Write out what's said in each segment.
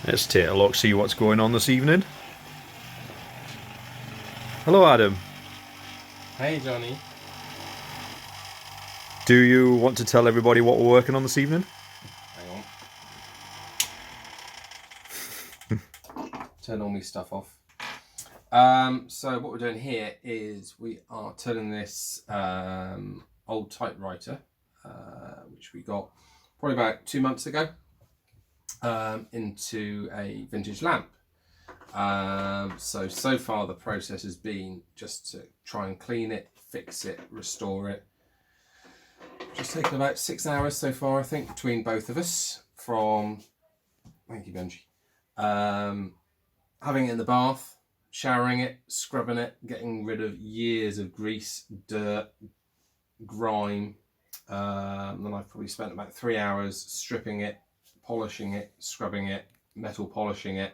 Let's take a look, see what's going on this evening. Hello, Adam. Hey, Johnny. Do you want to tell everybody what we're working on this evening? Hang on. Turn all my stuff off. So what we're doing here is we are turning this old typewriter, which we got probably about 2 months ago, into a vintage lamp. So far the process has been just to try and clean it, fix it, restore it. Just taken about 6 hours so far, I think, between both of us. Thank you, Benji. Having it in the bath, showering it, scrubbing it, getting rid of years of grease, dirt, grime. Then I've probably spent about 3 hours stripping it, polishing it, scrubbing it, metal polishing it,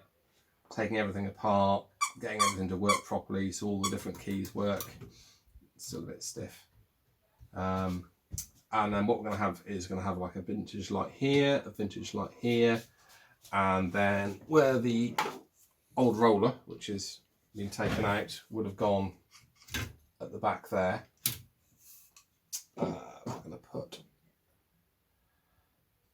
taking everything apart, getting everything to work properly so all the different keys work. It's still a bit stiff. And then what we're going to have is like a vintage light here, a vintage light here, and then where the old roller, which has been taken out, would have gone at the back there. I'm going to put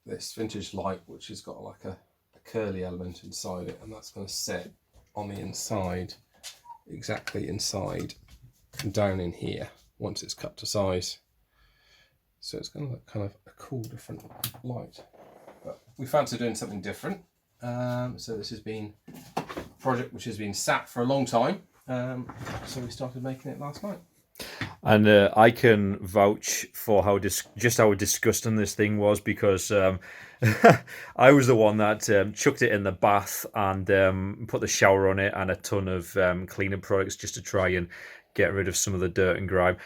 this vintage light, which has got like a curly element inside it, and that's going to sit on the inside, exactly inside, and down in here once it's cut to size. So it's going to look kind of a cool different light. But we fancy doing something different. So this has been a project which has been sat for a long time. So we started making it last night. And I can vouch for how disgusting this thing was, because I was the one that chucked it in the bath and put the shower on it and a ton of cleaning products just to try and get rid of some of the dirt and grime.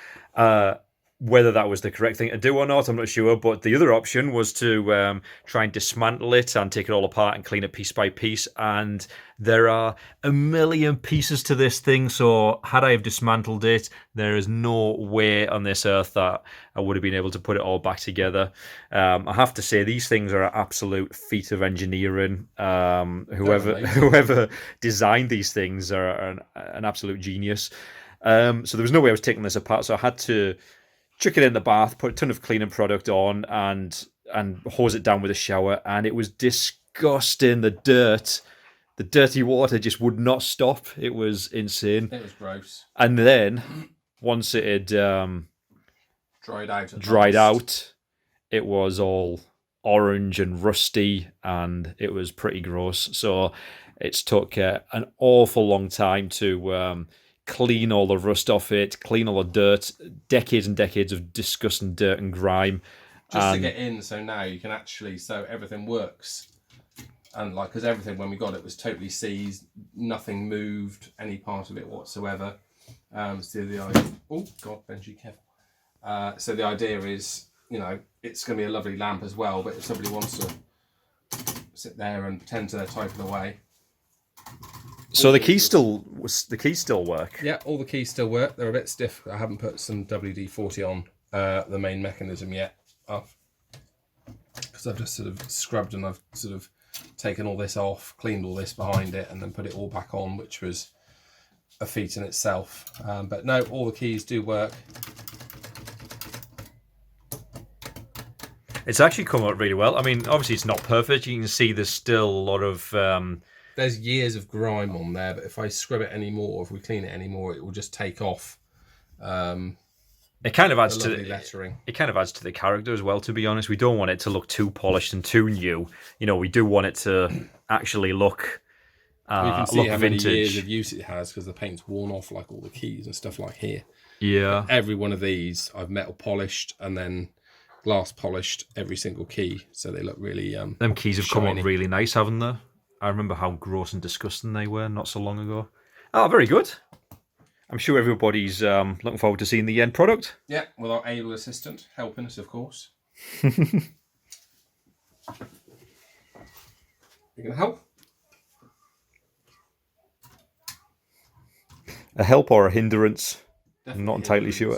Whether that was the correct thing to do or not, I'm not sure. But the other option was to try and dismantle it and take it all apart and clean it piece by piece. And there are a million pieces to this thing. So had I have dismantled it, there is no way on this earth that I would have been able to put it all back together. I have to say, these things are an absolute feat of engineering. Whoever designed these things are an absolute genius. So there was no way I was taking this apart. So I had to chuck it in the bath, put a ton of cleaning product on, and hose it down with a shower, and it was disgusting. The dirty water just would not stop. It was insane. It was gross. And then once it had dried out, it was all orange and rusty, and it was pretty gross. So it's took an awful long time to clean all the rust off it, clean all the dirt, decades and decades of disgusting dirt and grime. Just to get in, so now you can actually, so everything works. And like, because everything when we got it was totally seized, nothing moved, any part of it whatsoever. So the idea, oh God, Benji, careful. So the idea is, it's going to be a lovely lamp as well, but if somebody wants to sit there and pretend to type it away. So the keys still work? Yeah, all the keys still work. They're a bit stiff. I haven't put some WD-40 on the main mechanism yet, because I've just sort of scrubbed and I've sort of taken all this off, cleaned all this behind it, and then put it all back on, which was a feat in itself. But no, all the keys do work. It's actually come out really well. I mean, obviously it's not perfect. You can see there's still a lot of there's years of grime on there, but if I scrub it anymore, if we clean it anymore, it will just take off. It kind of adds to the lettering. It kind of adds to the character as well, to be honest. We don't want it to look too polished and too new. We do want it to actually look you can see how vintage. many years of use it has, because the paint's worn off, like all the keys and stuff like here. Yeah. But every one of these I've metal polished and then glass polished every single key, so they look really them keys have shiny. Come out really nice, haven't they? I remember how gross and disgusting they were not so long ago. Oh, very good. I'm sure everybody's looking forward to seeing the end product. Yeah, with our able assistant helping us, of course. You gonna help? A help or a hindrance? Definitely I'm not entirely sure.